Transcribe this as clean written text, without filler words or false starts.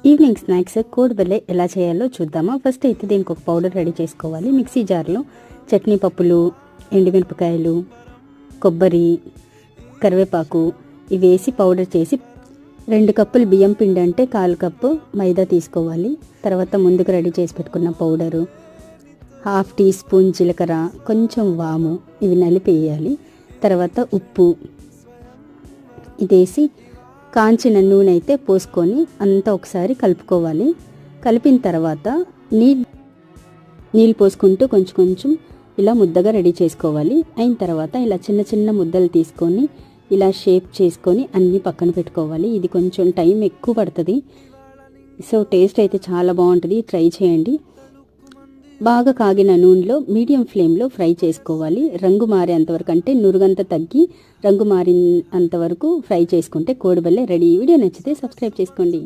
Evening snacks కోడిబెల్లె ఎలా చేయాలో చూద్దామా. ఫస్ట్ అయితే దీనికి ఒక పౌడర్ రెడీ చేసుకోవాలి. మిక్సీ జార్లో చట్నీ పప్పులు, ఎండుమిరపకాయలు, కొబ్బరి, కరివేపాకు ఇవి వేసి పౌడర్ చేసి 2 కప్పులు బియ్యం పిండి అంటే 1/4 కప్పు మైదా తీసుకోవాలి. తర్వాత ముందుకు రెడీ చేసి పెట్టుకున్న పౌడరు, 1/2 టీ స్పూన్ జీలకర్ర, కొంచెం వాము ఇవి నలిపేయాలి. తర్వాత ఉప్పు ఇదేసి కాంచిన నూనె అయితే పోసుకొని అంతా ఒకసారి కలుపుకోవాలి. కలిపిన తర్వాత నీళ్ళు పోసుకుంటూ కొంచెం కొంచెం ఇలా ముద్దగా రెడీ చేసుకోవాలి. అయిన తర్వాత ఇలా చిన్న చిన్న ముద్దలు తీసుకొని ఇలా షేప్ చేసుకొని అన్నీ పక్కన పెట్టుకోవాలి. ఇది కొంచెం టైం ఎక్కువ పడుతుంది. సో టేస్ట్ అయితే చాలా బాగుంటుంది, ట్రై చేయండి. బాగా కాగిన నూనెలో మీడియం ఫ్లేమ్లో ఫ్రై చేసుకోవాలి. రంగు మారేంతవరకు అంటే నురుగంతా తగ్గి రంగు మారినంతవరకు ఫ్రై చేసుకుంటే కోడిబెల్లె రెడీ. వీడియో నచ్చితే సబ్స్క్రైబ్ చేసుకోండి.